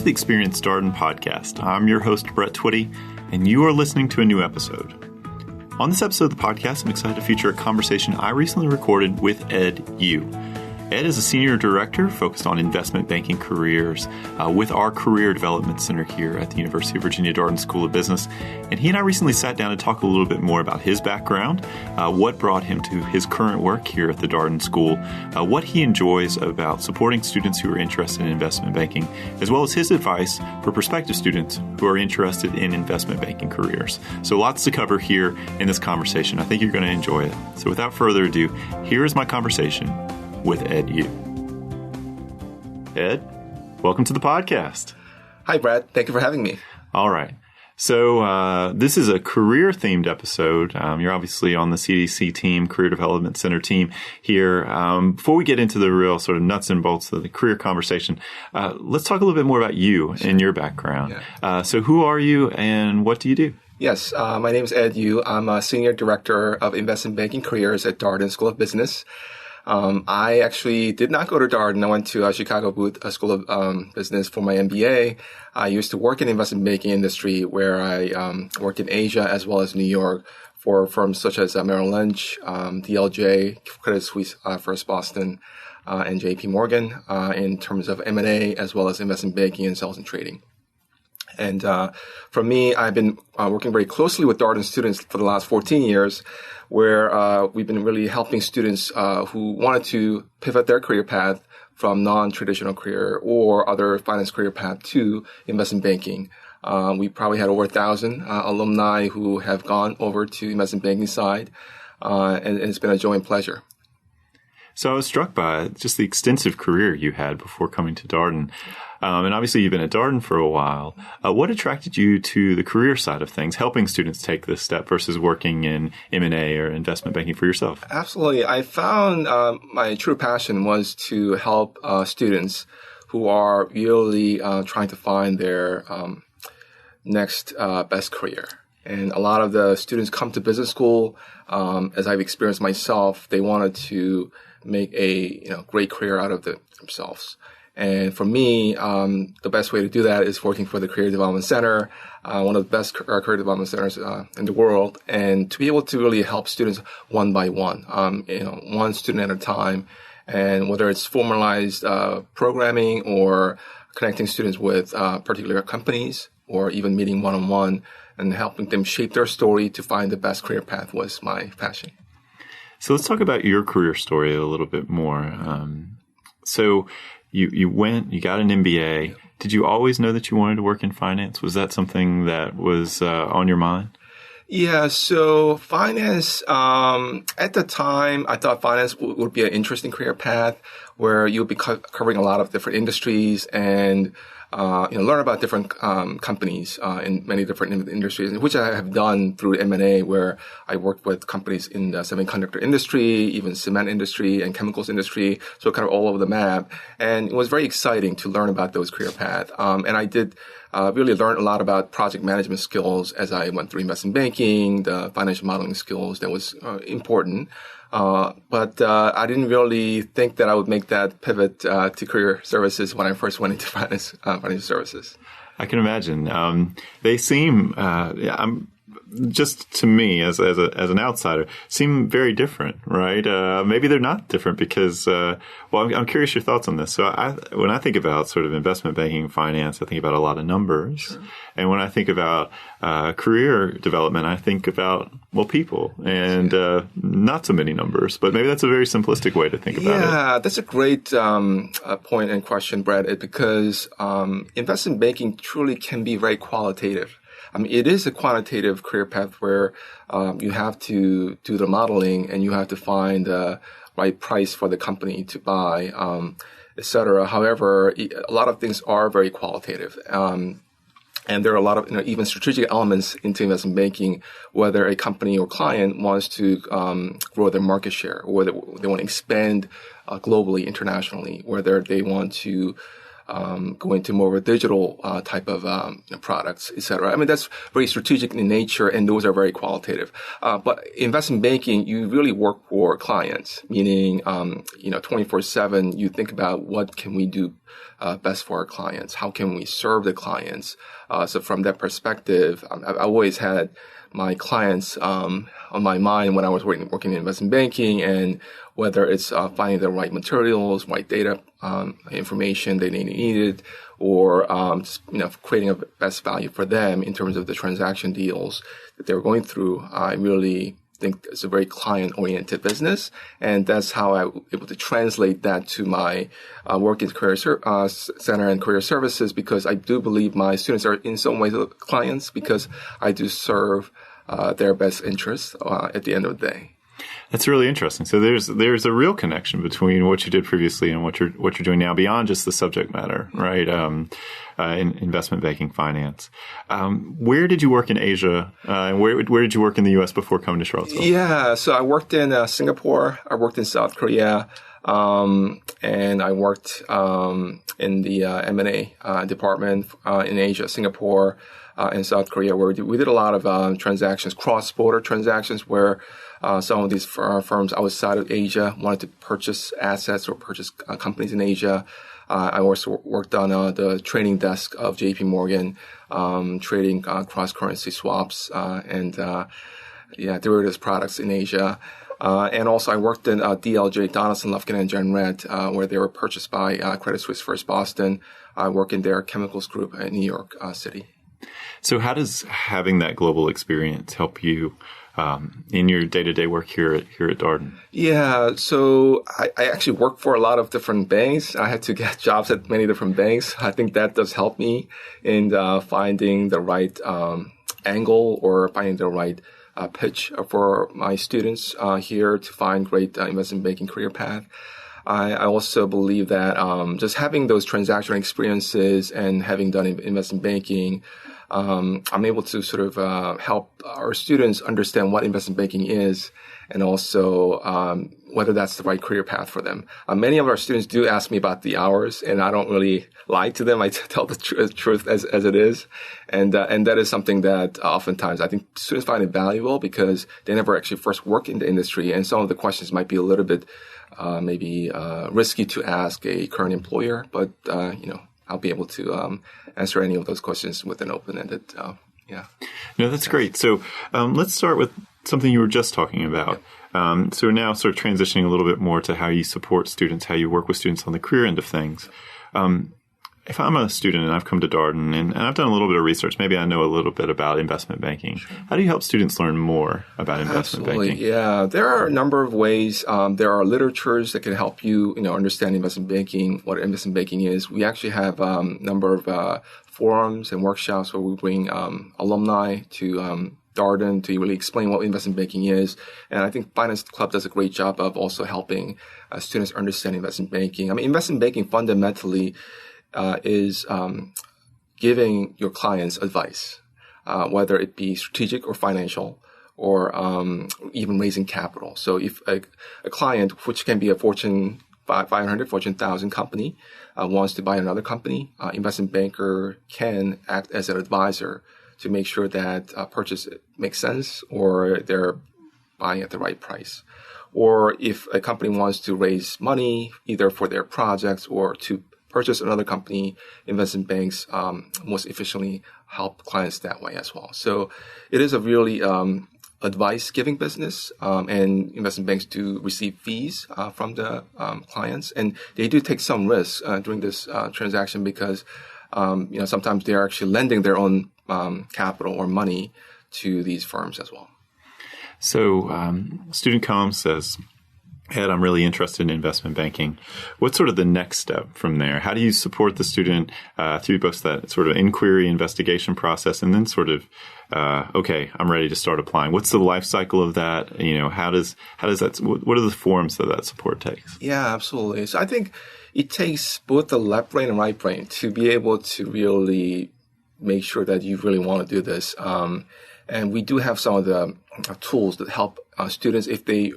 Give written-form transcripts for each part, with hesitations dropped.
the Experience Darden podcast. I'm your host, Brett Twitty, and you are listening to a new episode. On this episode of the podcast, I'm excited to feature a conversation I recently recorded with Ed Yu. Ed is a senior director focused on investment banking careers with our Career Development Center here at the University of Virginia Darden School of Business. And he and I recently sat down to talk a little bit more about his background, what brought him to his current work here at the Darden School, what he enjoys about supporting students who are interested in investment banking, as well as his advice for prospective students who are interested in investment banking careers. So lots to cover here in this conversation. I think you're going to enjoy it. So without further ado, here is my conversation with Ed Yu. Ed, welcome to the podcast. Hi, Brad. Thank you for having me. All right. So this is a career-themed episode. You're obviously on the CDC team, Career Development Center team here. Before we get into the real sort of nuts and bolts of the career conversation, let's talk a little bit more about you and your background. Yeah. So who are you and what do you do? Yes, my name is Ed Yu. I'm a Senior Director of Investment Banking Careers at Darden School of Business. I actually did not go to Darden. I went to Chicago Booth School of Business for my MBA. I used to work in the investment banking industry where I worked in Asia as well as New York for firms such as Merrill Lynch, DLJ, Credit Suisse, First Boston, and JP Morgan in terms of M&A as well as investment banking and sales and trading. And for me, I've been working very closely with Darden students for the last 14 years, where we've been really helping students who wanted to pivot their career path from non-traditional career or other finance career path to investment banking. We probably had over 1,000 alumni who have gone over to the investment banking side, and it's been a joy and pleasure. So I was struck by just the extensive career you had before coming to Darden. And obviously you've been at Darden for a while. What attracted you to the career side of things, helping students take this step versus working in M&A or investment banking for yourself? Absolutely. I found my true passion was to help students who are really trying to find their next best career. And a lot of the students come to business school, as I've experienced myself, they wanted to make a great career out of themselves. And for me, the best way to do that is working for the Career Development Center, one of the best career development centers in the world, and to be able to really help students one by one, one student at a time. And whether it's formalized programming or connecting students with particular companies or even meeting one-on-one and helping them shape their story to find the best career path was my passion. So let's talk about your career story a little bit more. So you got an MBA. Yeah. Did you always know that you wanted to work in finance? Was that something that was on your mind? Yeah, so finance, at the time, I thought finance would be an interesting career path where you'll be covering a lot of different industries and learn about different companies in many different industries, which I have done through M&A, where I worked with companies in the semiconductor industry, even cement industry and chemicals industry, so kind of all over the map. And it was very exciting to learn about those career paths. And I did really learn a lot about project management skills as I went through investment banking, the financial modeling skills that was important. But I didn't really think that I would make that pivot to career services when I first went into financial services. I can imagine. They seem, just to me as an outsider, seem very different, right? Maybe they're not different because, I'm curious your thoughts on this. So when I think about sort of investment banking and finance, I think about a lot of numbers. Sure. And when I think about career development, I think about, people and not so many numbers. But maybe that's a very simplistic way to think about it. Yeah, that's a great point and question, Brad, because investment banking truly can be very qualitative. I mean, it is a quantitative career path where you have to do the modeling and you have to find the right price for the company to buy, et cetera. However, a lot of things are very qualitative. And there are a lot of even strategic elements into investment banking, whether a company or client wants to grow their market share, or they want to expand globally, internationally, whether they want to go into more of a digital type of products, et cetera. I mean, that's very strategic in nature, and those are very qualitative. But investment banking, you really work for clients, meaning 24/7. You think about what can we do best for our clients? How can we serve the clients? So from that perspective, I've always had my clients on my mind when I was working in investment banking, and whether it's finding the right materials, right data, information they needed, or just, creating a best value for them in terms of the transaction deals that they're going through. I really think it's a very client-oriented business, and that's how I was able to translate that to my work in Career Center and Career Services, because I do believe my students are in some ways clients, because I do serve their best interests at the end of the day. That's really interesting. So there's a real connection between what you did previously and what you're doing now, beyond just the subject matter, right? In investment banking, finance. Where did you work in Asia? And where did you work in the U.S. before coming to Charlottesville? Yeah, so I worked in Singapore. I worked in South Korea. And I worked in the M&A department in Asia, Singapore, and South Korea, where we did a lot of transactions, cross-border transactions, where some of these firms outside of Asia wanted to purchase assets or purchase companies in Asia. I also worked on the trading desk of JP Morgan, trading cross-currency swaps and derivatives products in Asia. And also I worked in DLJ, Donaldson, Lufkin, and Jenrette, where they were purchased by Credit Suisse First Boston. I work in their chemicals group in New York City. So how does having that global experience help you in your day-to-day work here at Darden? Yeah, so I actually work for a lot of different banks. I had to get jobs at many different banks. I think that does help me in finding the right angle or finding the right pitch for my students here to find great investment banking career path. I also believe that just having those transaction experiences and having done investment banking, I'm able to sort of help our students understand what investment banking is, and also whether that's the right career path for them. Many of our students do ask me about the hours, and I don't really lie to them. I tell the truth as it is, and that is something that oftentimes I think students find it valuable, because they never actually first work in the industry, and some of the questions might be a little bit maybe risky to ask a current employer, but I'll be able to answer any of those questions with an open-ended, No, that's great. So let's start with something you were just talking about. Yeah. So now sort of transitioning a little bit more to how you support students, how you work with students on the career end of things. If I'm a student and I've come to Darden and I've done a little bit of research, maybe I know a little bit about investment banking. Sure. How do you help students learn more about investment banking? Yeah, there are a number of ways. There are literatures that can help you, understand investment banking, what investment banking is. We actually have a number of forums and workshops where we bring alumni to Darden to really explain what investment banking is. And I think Finance Club does a great job of also helping students understand investment banking. I mean, investment banking fundamentally is giving your clients advice, whether it be strategic or financial, or even raising capital. So if a client, which can be a Fortune 500, Fortune 1000 company, wants to buy another company, investment banker can act as an advisor to make sure that purchase makes sense, or they're buying at the right price. Or if a company wants to raise money, either for their projects or to purchase another company, investment banks most efficiently help clients that way as well. So it is a really advice-giving business, and investment banks do receive fees from the clients, and they do take some risks during this transaction, because sometimes they're actually lending their own capital or money to these firms as well. So student comes, says, Ed, I'm really interested in investment banking. What's sort of the next step from there? How do you support the student through both that sort of inquiry investigation process and then sort of, okay, I'm ready to start applying? What's the life cycle of that? How does that, what are the forms that support takes? Yeah, absolutely. So I think it takes both the left brain and right brain to be able to really make sure that you really want to do this. And we do have some of the tools that help students if they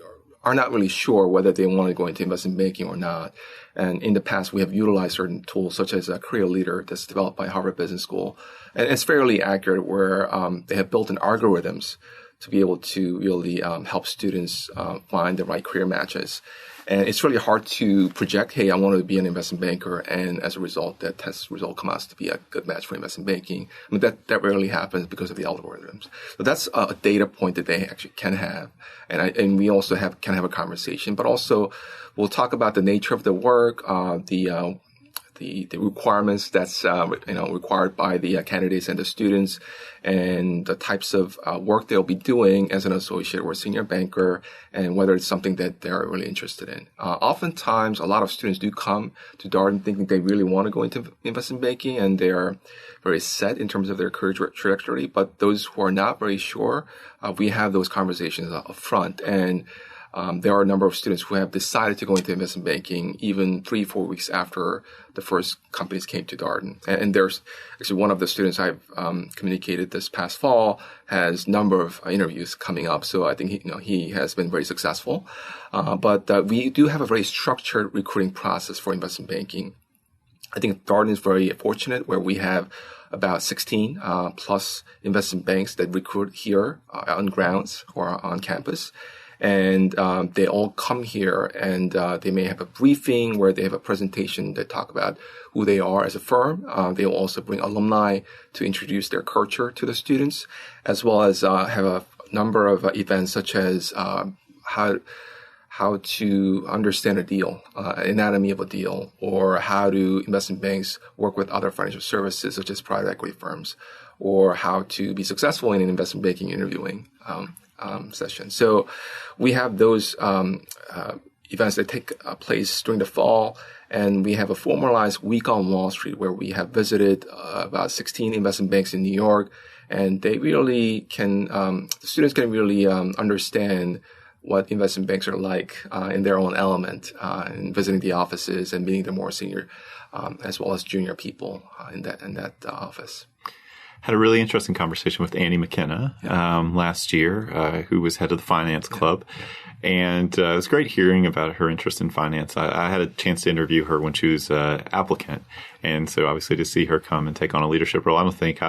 are not really sure whether they want to go into investment banking or not. And in the past, we have utilized certain tools such as a Career Leader that's developed by Harvard Business School. And it's fairly accurate where they have built in algorithms to be able to really help students find the right career matches. And it's really hard to project, hey, I want to be an investment banker, and as a result, that test result comes out to be a good match for investment banking. I mean, that rarely happens because of the algorithms. So that's a data point that they actually can have. And we also can have a conversation, but also we'll talk about the nature of the work, the requirements that's required by the candidates and the students, and the types of work they'll be doing as an associate or a senior banker, and whether it's something that they're really interested in. Oftentimes, a lot of students do come to Darden thinking they really want to go into investment banking, and they're very set in terms of their career trajectory. But those who are not very sure, we have those conversations up front. And there are a number of students who have decided to go into investment banking even 3-4 weeks after the first companies came to Darden. And there's actually one of the students I've communicated this past fall has a number of interviews coming up. So I think he has been very successful. But we do have a very structured recruiting process for investment banking. I think Darden is very fortunate where we have about 16 plus investment banks that recruit here on grounds or on campus. And they all come here, and they may have a briefing where they have a presentation that talk about who they are as a firm. They will also bring alumni to introduce their culture to the students, as well as have a number of events such as how to understand a deal, anatomy of a deal, or how do investment banks work with other financial services such as private equity firms, or how to be successful in an investment banking interviewing session. So we have those events that take place during the fall, and we have a formalized week on Wall Street where we have visited about 16 investment banks in New York, and they really can, the students can really understand what investment banks are like in their own element, and visiting the offices and meeting the more senior as well as junior people in that office. Had a really interesting conversation with Annie McKenna last year, who was head of the finance club. And it was great hearing about her interest in finance. I had a chance to interview her when she was an applicant. And so obviously to see her come and take on a leadership role, I don't think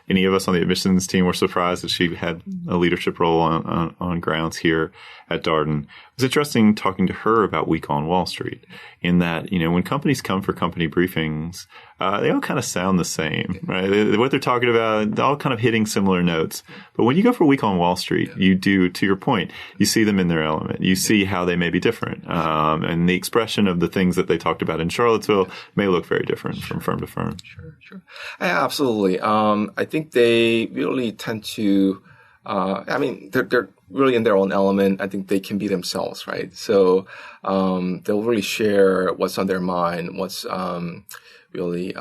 any of us on the admissions team were surprised that she had a leadership role on grounds here at Darden. It was interesting talking to her about Week on Wall Street, in that, when companies come for company briefings, they all kind of sound the same, right? What they're talking about, they're all kind of hitting similar notes. But when you go for Week on Wall Street, you do, to your point, you see them in their element. You see how they may be different. And the expression of the things that they talked about in Charlottesville may look very different from firm to firm. Sure. Yeah, absolutely. I think they really tend to, they're really in their own element. I think they can be themselves, right? So they'll really share what's on their mind, what's really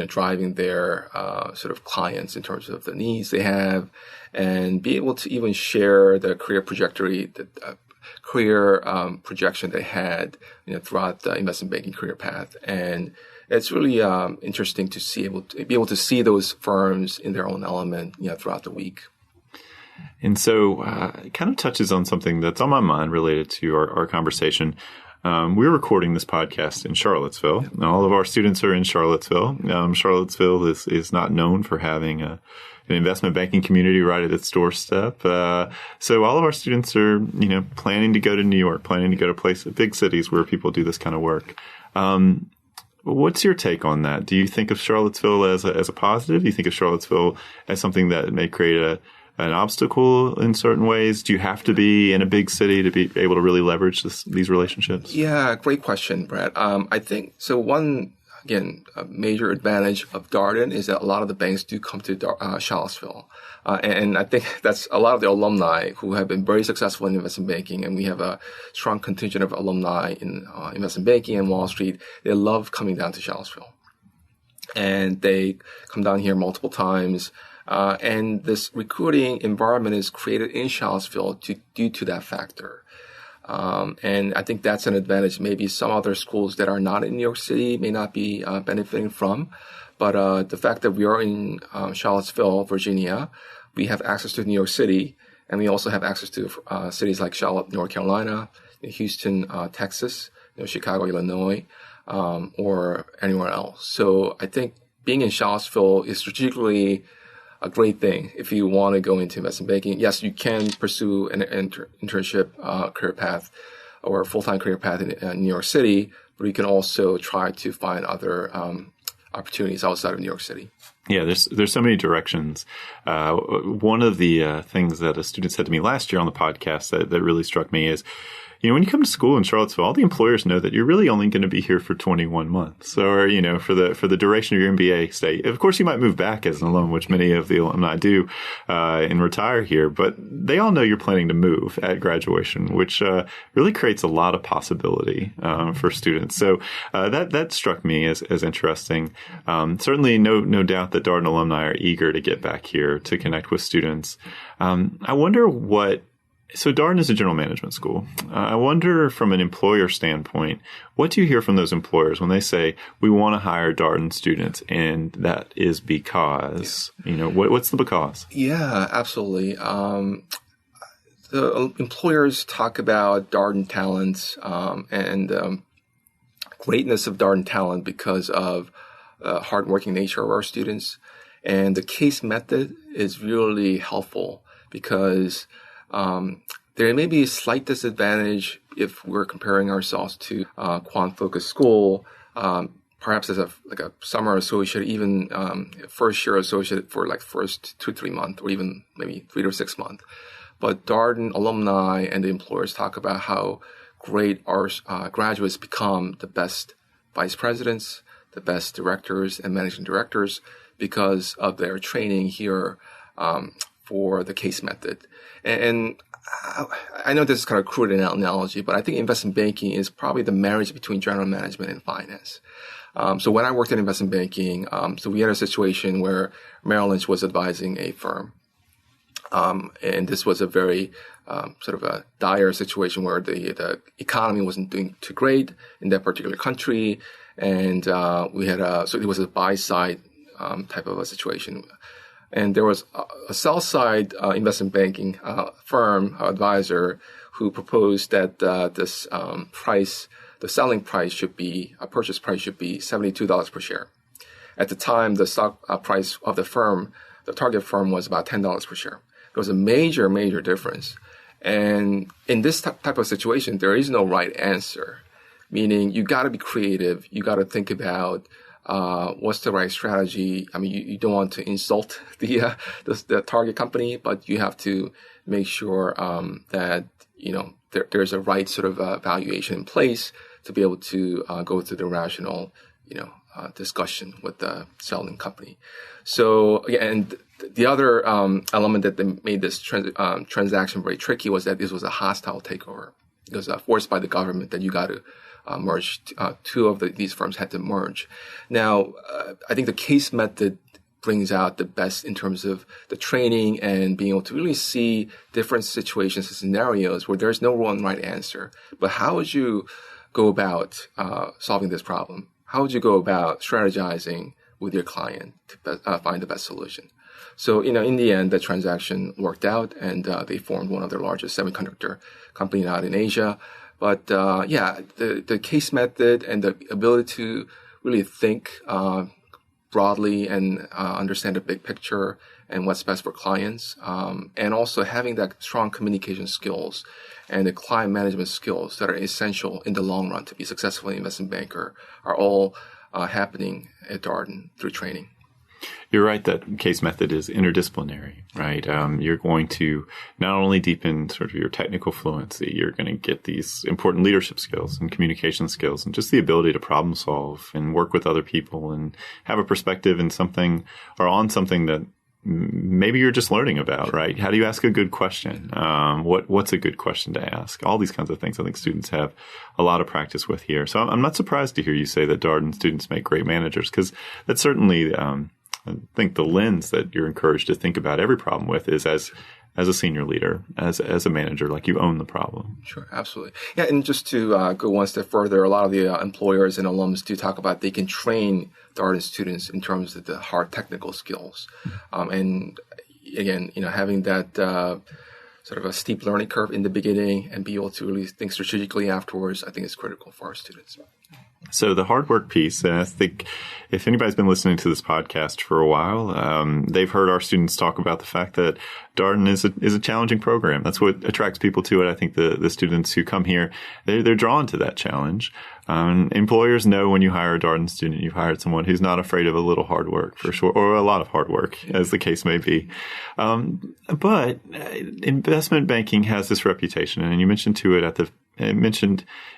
driving their sort of clients in terms of the needs they have, and be able to even share their career trajectory, the career projection they had throughout the investment banking career path. And it's really interesting to be able to see those firms in their own element throughout the week. And so it kind of touches on something that's on my mind related to our conversation. We're recording this podcast in Charlottesville. All of our students are in Charlottesville. Charlottesville is not known for having an investment banking community right at its doorstep. So all of our students are, planning to go to New York, planning to go to big cities where people do this kind of work. What's your take on that? Do you think of Charlottesville as a positive? Do you think of Charlottesville as something that may create an obstacle in certain ways? Do you have to be in a big city to be able to really leverage these relationships? Yeah, great question, Brad. I think so. A major advantage of Darden is that a lot of the banks do come to Charlottesville. And I think that's a lot of the alumni who have been very successful in investment banking. And we have a strong contingent of alumni in investment banking and Wall Street. They love coming down to Charlottesville. And they come down here multiple times. And this recruiting environment is created in Charlottesville due to that factor. And I think that's an advantage maybe some other schools that are not in New York City may not be benefiting from. But the fact that we are in Charlottesville, Virginia, we have access to New York City, And we also have access to cities like Charlotte, North Carolina, Houston, Texas, Chicago, Illinois, or anywhere else. So I think being in Charlottesville is strategically a great thing if you want to go into investment banking. Yes, you can pursue an internship career path or a full-time career path in New York City, but you can also try to find other opportunities outside of New York City. Yeah, there's so many directions. One of the things that a student said to me last year on the podcast that really struck me is, when you come to school in Charlottesville, all the employers know that you're really only going to be here for 21 months, or for the duration of your MBA stay. Of course, you might move back as an alum, which many of the alumni do, and retire here. But they all know you're planning to move at graduation, which really creates a lot of possibility for students. So that struck me as interesting. Certainly, no doubt that Darden alumni are eager to get back here to connect with students. I wonder So Darden is a general management school. I wonder from an employer standpoint, what do you hear from those employers when they say, we want to hire Darden students, and that is because, what's the because? Yeah, absolutely. The employers talk about Darden talents and greatness of Darden talent because of hardworking nature of our students. And the case method is really helpful because there may be a slight disadvantage if we're comparing ourselves to quant-focused school, perhaps as a summer associate, even first-year associate for first 2-3 months, or even maybe 3 to 6 months. But Darden alumni and the employers talk about how great our graduates become the best vice presidents, the best directors and managing directors because of their training here for the case method. And I know this is kind of crude analogy, but I think investment banking is probably the marriage between general management and finance. So when I worked in investment banking, so we had a situation where Merrill Lynch was advising a firm. And this was a very sort of a dire situation where the economy wasn't doing too great in that particular country. And we had so it was a buy-side type of a situation. And there was a sell-side investment banking firm advisor who proposed that this price, the selling price should be, a purchase price should be $72 per share. At the time, the stock price of the firm, the target firm, was about $10 per share. There was a major, major difference. And in this type of situation, there is no right answer, meaning you got to be creative. You got to think about what's the right strategy? I mean, you don't want to insult the target company, but you have to make sure that there's a right sort of valuation in place to be able to go through the rational discussion with the selling company. So again, the other element that made this transaction very tricky was that this was a hostile takeover. It was forced by the government that you got to merge. Two of these firms had to merge. Now, I think the case method brings out the best in terms of the training and being able to really see different situations and scenarios where there's no one right answer. But how would you go about solving this problem? How would you go about strategizing with your client to find the best solution? So, in the end, the transaction worked out, and they formed one of their largest semiconductor companies out in Asia. But the case method and the ability to really think broadly and understand the big picture and what's best for clients, and also having that strong communication skills and the client management skills that are essential in the long run to be successful in investment banker are all happening at Darden through training. You're right that case method is interdisciplinary, right? You're going to not only deepen sort of your technical fluency, you're going to get these important leadership skills and communication skills and just the ability to problem solve and work with other people and have a perspective in something or on something that maybe you're just learning about, right? How do you ask a good question? What's a good question to ask? All these kinds of things I think students have a lot of practice with here. So I'm not surprised to hear you say that Darden students make great managers, because that's certainly I think the lens that you're encouraged to think about every problem with is as a senior leader, as a manager, like you own the problem. Sure, absolutely. Yeah, and just to go one step further, a lot of the employers and alums do talk about they can train Darden students in terms of the hard technical skills. And again, having that sort of a steep learning curve in the beginning and be able to really think strategically afterwards, I think is critical for our students. So the hard work piece, and I think if anybody's been listening to this podcast for a while, they've heard our students talk about the fact that Darden is a challenging program. That's what attracts people to it. I think the students who come here, they're drawn to that challenge. Employers know when you hire a Darden student, you've hired someone who's not afraid of a little hard work, for sure, or a lot of hard work, as the case may be. But investment banking has this reputation, and you mentioned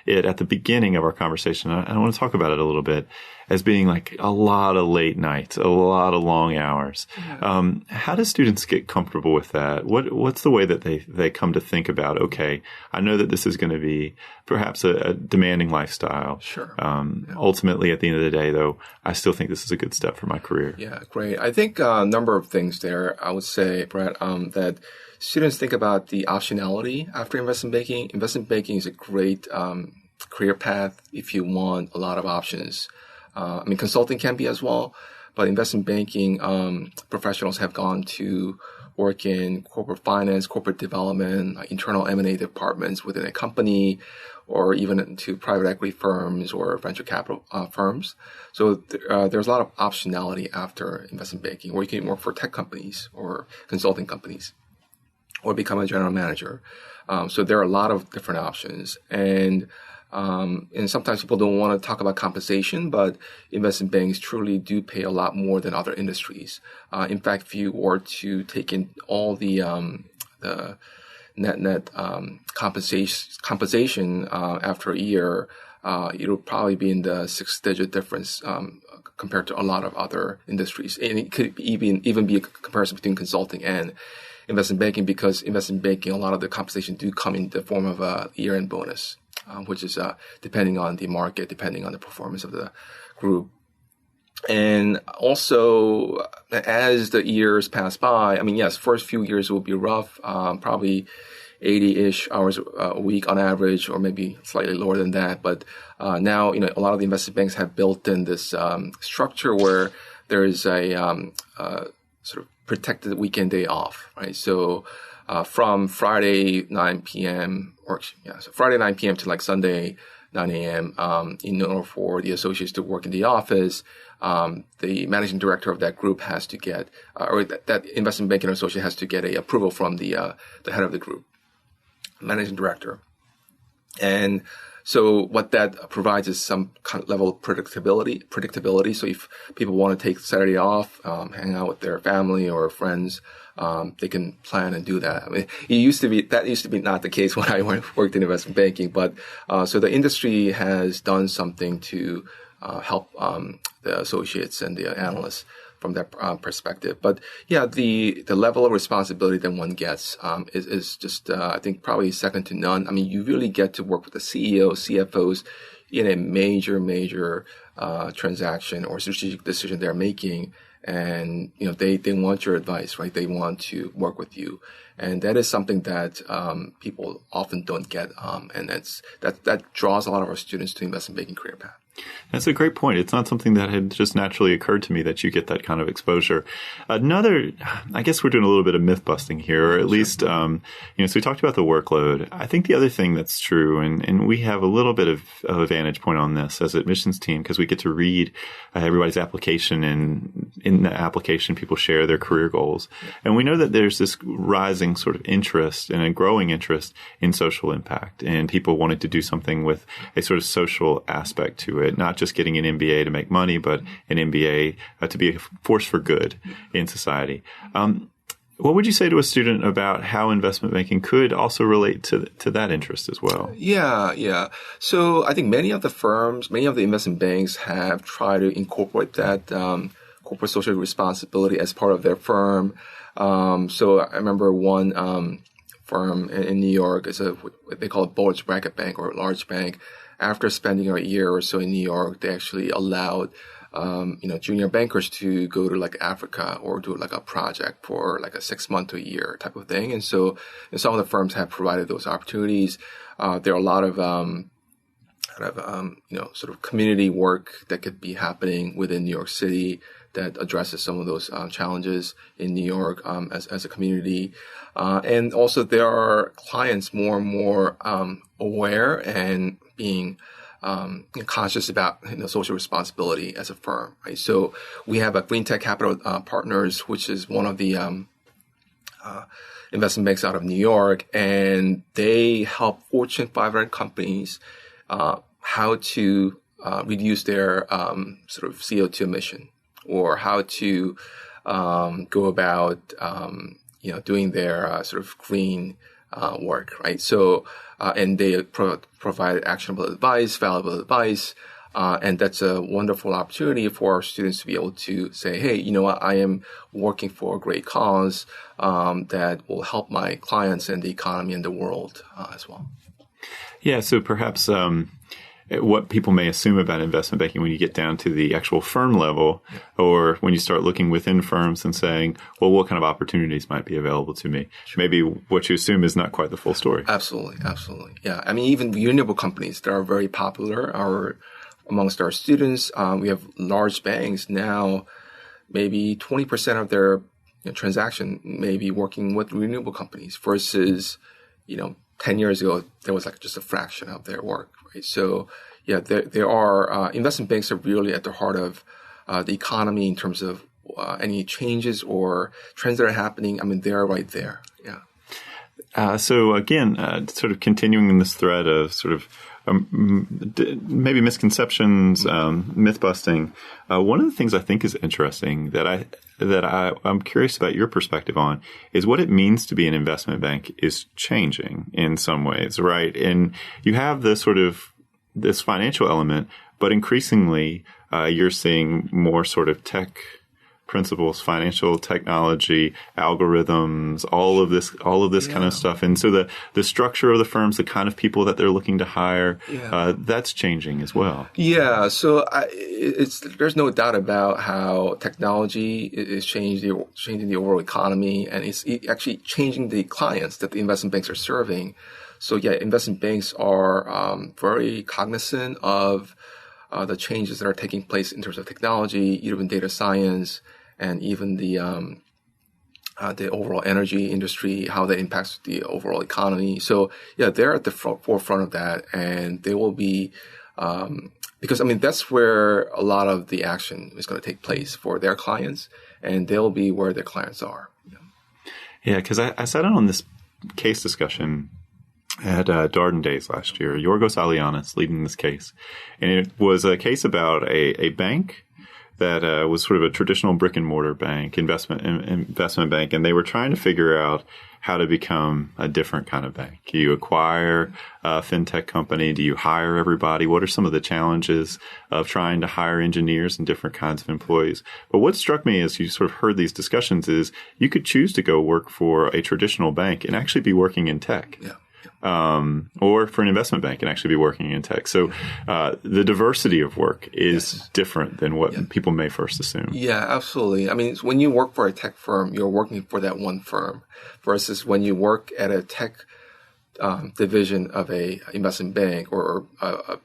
it at the beginning of our conversation. I want to talk about it a little bit as being like a lot of late nights, a lot of long hours. How do students get comfortable with that? What's the way that they come to think about, okay, I know that this is going to be perhaps a demanding lifestyle. Sure. Ultimately, at the end of the day, though, I still think this is a good step for my career. Yeah, great. I think a number of things there. I would say, Brett, that students think about the optionality after investment banking. Investment banking is a great career path if you want a lot of options. Consulting can be as well, but investment banking professionals have gone to work in corporate finance, corporate development, internal M&A departments within a company, or even into private equity firms or venture capital firms. So there's a lot of optionality after investment banking, or you can work for tech companies or consulting companies, or become a general manager. So there are a lot of different options. And sometimes people don't want to talk about compensation, but investment banks truly do pay a lot more than other industries. In fact, if you were to take in all the net compensation after a year, it'll probably be in the 6-digit difference compared to a lot of other industries. And it could even be a comparison between consulting and investment banking, because investment banking, a lot of the compensation do come in the form of a year-end bonus, which is depending on the market, depending on the performance of the group. And also, as the years pass by, yes, first few years will be rough, probably 80-ish hours a week on average, or maybe slightly lower than that. But now, a lot of the investment banks have built in this structure where there is a sort of protected weekend day off, right? So from Friday 9 p.m. So Friday 9 p.m. to like Sunday 9 a.m. In order for the associates to work in the office, the managing director of that group has to get, or that investment banking associate has to get a approval from the head of the group, managing director. And so what that provides is some kind of level of predictability. So if people want to take Saturday off, hang out with their family or friends, they can plan and do that. That used to be not the case when I worked in investment banking, but so the industry has done something to help the associates and the analysts from that perspective. But yeah, the level of responsibility that one gets is just, I think, probably second to none. You really get to work with the CEO, CFOs in a major transaction or strategic decision they're making. And, they want your advice, right? They want to work with you. And that is something that people often don't get. And that draws a lot of our students to investment banking career path. That's a great point. It's not something that had just naturally occurred to me that you get that kind of exposure. I guess we're doing a little bit of myth busting here, or at least, so we talked about the workload. I think the other thing that's true, and we have a little bit of a vantage point on this as admissions team, because we get to read everybody's application, and in the application, people share their career goals. And we know that there's this rising sort of interest and a growing interest in social impact, and people wanting to do something with a sort of social aspect to it. Not just getting an MBA to make money, but an MBA to be a force for good in society. What would you say to a student about how investment banking could also relate to that interest as well? Yeah. So I think many of the investment banks have tried to incorporate that corporate social responsibility as part of their firm. So I remember one firm in New York, they call it bulge bracket bank or large bank. After spending a year or so in New York, they actually allowed, junior bankers to go to like Africa or do like a project for like a 6-month to a year type of thing. And so some of the firms have provided those opportunities. There are a lot of sort of community work that could be happening within New York City that addresses some of those challenges in New York as a community. And also there are clients more and more aware and being conscious about social responsibility as a firm. Right? So we have a Green Tech Capital Partners, which is one of the investment banks out of New York, and they help Fortune 500 companies how to reduce their sort of CO2 emission, or how to go about doing their sort of green work, right? So and they provide actionable advice, valuable advice. And that's a wonderful opportunity for our students to be able to say, hey, you know what, I am working for a great cause that will help my clients and the economy and the world as well. Yeah, so perhaps what people may assume about investment banking when you get down to the actual firm level, or when you start looking within firms and saying, well, what kind of opportunities might be available to me? Sure. Maybe what you assume is not quite the full story. Absolutely. Yeah, I mean, even renewable companies that are very popular amongst our students. We have large banks now, maybe 20% of their transaction may be working with renewable companies versus, 10 years ago, there was like just a fraction of their work, right? So, yeah, there are investment banks are really at the heart of the economy in terms of any changes or trends that are happening. I mean, they're right there. Yeah. So again, sort of continuing in this thread of sort of maybe misconceptions, myth busting. One of the things I think is interesting that I'm curious about your perspective on is what it means to be an investment bank is changing in some ways, right? And you have this sort of this financial element, but increasingly you're seeing more sort of tech principles, financial technology, algorithms, all of this kind of stuff. And so the structure of the firms, the kind of people that they're looking to hire, that's changing as well. Yeah. So there's no doubt about how technology is changing the overall economy, and it's actually changing the clients that the investment banks are serving. So yeah, investment banks are very cognizant of the changes that are taking place in terms of technology, even data science, and even the overall energy industry, how that impacts the overall economy. So yeah, they're at the forefront of that, and they will be because I mean that's where a lot of the action is going to take place for their clients, and they'll be where their clients are. Yeah, because I sat in on this case discussion at Darden Days last year. Yorgos Alianis leading this case, and it was a case about a bank that was sort of a traditional brick and mortar bank, investment bank, and they were trying to figure out how to become a different kind of bank. Do you acquire a fintech company? Do you hire everybody? What are some of the challenges of trying to hire engineers and different kinds of employees? But what struck me as you sort of heard these discussions is you could choose to go work for a traditional bank and actually be working in tech. Yeah. Or for an investment bank and actually be working in tech. So the diversity of work is different than what people may first assume. Yeah, absolutely. I mean, when you work for a tech firm, you're working for that one firm versus when you work at a tech division of a investment bank or a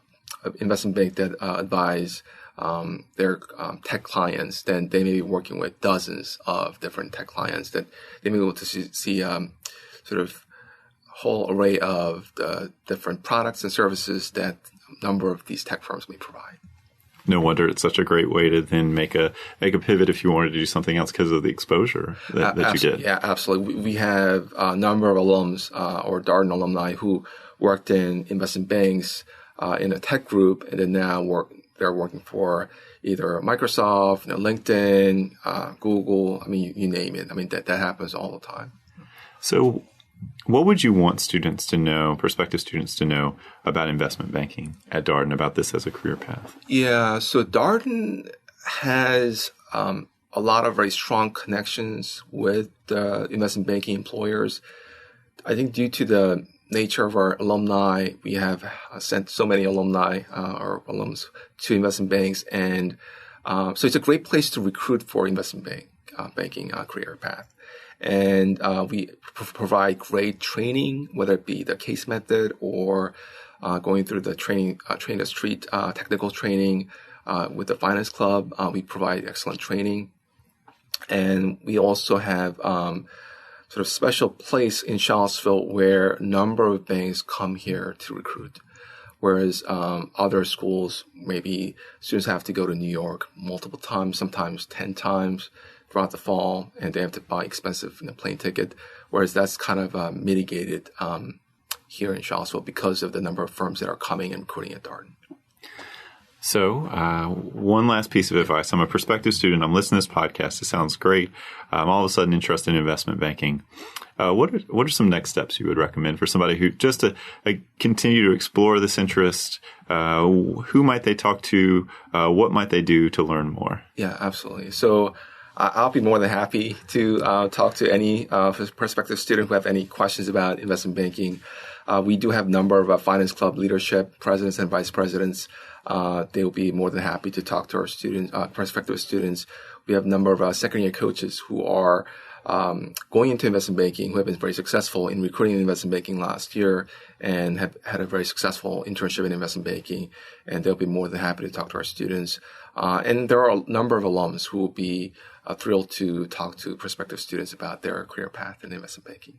investment bank that advise their tech clients, then they may be working with dozens of different tech clients that they may be able to see sort of whole array of the different products and services that a number of these tech firms may provide. No wonder it's such a great way to then make a pivot if you wanted to do something else because of the exposure that you get. Yeah, absolutely. We have a number of alums or Darden alumni who worked in investment banks in a tech group, and then now they're working for either Microsoft, LinkedIn, Google. I mean, you name it. I mean, that happens all the time. So what would you want students to know, prospective students to know about investment banking at Darden, about this as a career path? Yeah, so Darden has a lot of very strong connections with investment banking employers. I think due to the nature of our alumni, we have sent so many alumni or alums to investment banks. And so it's a great place to recruit for investment banking career path. And we provide great training, whether it be the case method or going through the training, train the street technical training with the Finance Club. We provide excellent training. And we also have sort of special place in Charlottesville where a number of banks come here to recruit. Whereas other schools, maybe students have to go to New York multiple times, sometimes 10 times throughout the fall, and they have to buy expensive plane ticket. Whereas that's kind of mitigated here in Charlottesville because of the number of firms that are coming and recruiting at Darden. So one last piece of advice. I'm a prospective student. I'm listening to this podcast. It sounds great. I'm all of a sudden interested in investment banking. What are some next steps you would recommend for somebody who just to continue to explore this interest? Who might they talk to? What might they do to learn more? Yeah, absolutely. So I'll be more than happy to talk to any prospective student who have any questions about investment banking. We do have a number of Finance Club leadership presidents and vice presidents. They will be more than happy to talk to our students, prospective students. We have a number of second-year coaches who are going into investment banking, who have been very successful in recruiting in investment banking last year and have had a very successful internship in investment banking. And they'll be more than happy to talk to our students. And there are a number of alums who will be thrilled to talk to prospective students about their career path in investment banking.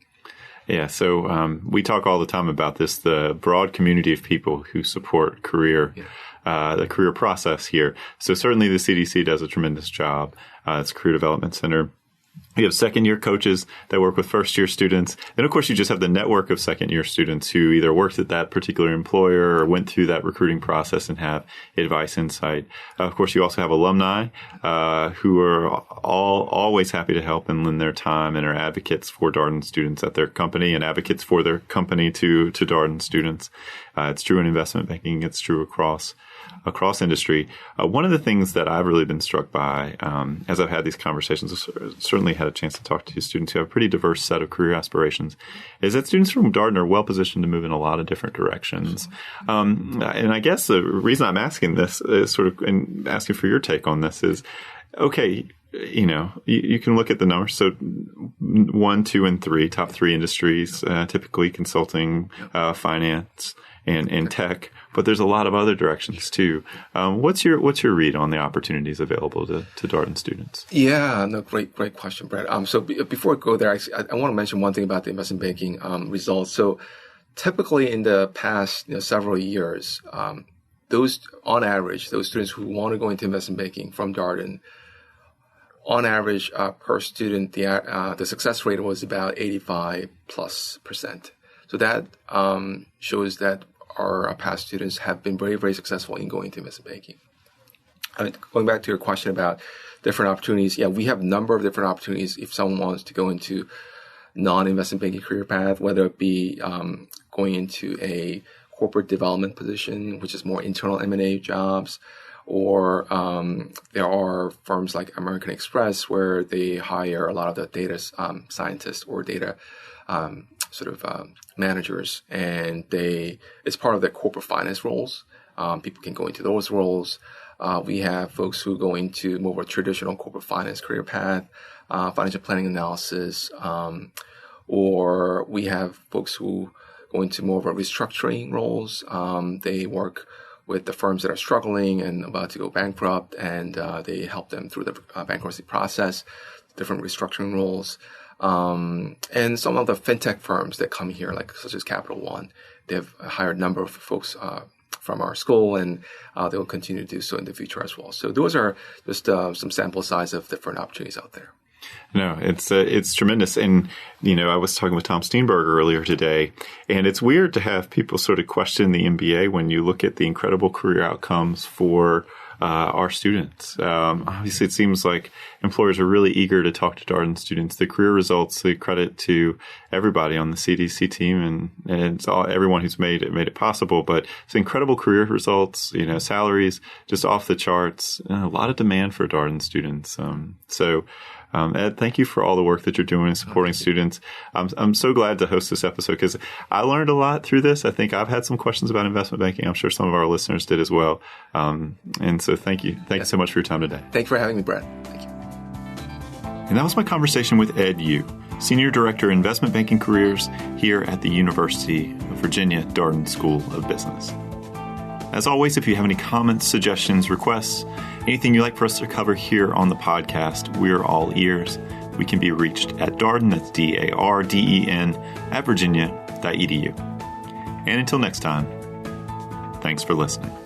Yeah, so we talk all the time about this, the broad community of people who support the career process here. So certainly the CDC does a tremendous job. It's a career development center. We have second-year coaches that work with first-year students. And, of course, you just have the network of second-year students who either worked at that particular employer or went through that recruiting process and have advice, insight. Of course, you also have alumni who are always happy to help and lend their time and are advocates for Darden students at their company and advocates for their company to Darden students. It's true in investment banking. It's true across industry. One of the things that I've really been struck by as I've had these conversations, certainly had a chance to talk to students who have a pretty diverse set of career aspirations, is that students from Darden are well positioned to move in a lot of different directions. And I guess the reason I'm asking this is sort of and asking for your take on this is, okay, you can look at the numbers. So 1, 2, and 3, top 3 industries, typically consulting, finance, and tech. But there's a lot of other directions too. What's your read on the opportunities available to Darden students? Yeah, no, great question, Brett. So before I go there, I want to mention one thing about the investment banking results. So typically in the past several years, those students who want to go into investment banking from Darden, on average per student, the success rate was about 85+%. So that shows that our past students have been very, very successful in going to investment banking. Going back to your question about different opportunities, we have a number of different opportunities if someone wants to go into non-investment banking career path, whether it be going into a corporate development position, which is more internal M&A jobs, or there are firms like American Express where they hire a lot of the data scientists or data managers, and it's part of their corporate finance roles. People can go into those roles. We have folks who go into more of a traditional corporate finance career path, financial planning analysis, or we have folks who go into more of a restructuring roles. They work with the firms that are struggling and about to go bankrupt, and they help them through the bankruptcy process, different restructuring roles. And some of the fintech firms that come here, such as Capital One, they've hired a number of folks from our school, and they will continue to do so in the future as well. So those are just some sample size of different opportunities out there. No, it's tremendous. And, I was talking with Tom Steenberger earlier today, and it's weird to have people sort of question the MBA when you look at the incredible career outcomes for our students. Obviously, it seems like employers are really eager to talk to Darden students. The career results, the credit to everybody on the CDC team and it's everyone who's made it possible. But it's incredible career results, salaries just off the charts, a lot of demand for Darden students. Ed, thank you for all the work that you're doing in supporting students. I'm so glad to host this episode because I learned a lot through this. I think I've had some questions about investment banking. I'm sure some of our listeners did as well. And so thank you. Thank you so much for your time today. Thank you for having me, Brett. Thank you. And that was my conversation with Ed Yu. Senior Director of Investment Banking Careers here at the University of Virginia Darden School of Business. As always, if you have any comments, suggestions, requests, anything you'd like for us to cover here on the podcast, we're all ears. We can be reached at Darden, that's Darden, at virginia.edu. And until next time, thanks for listening.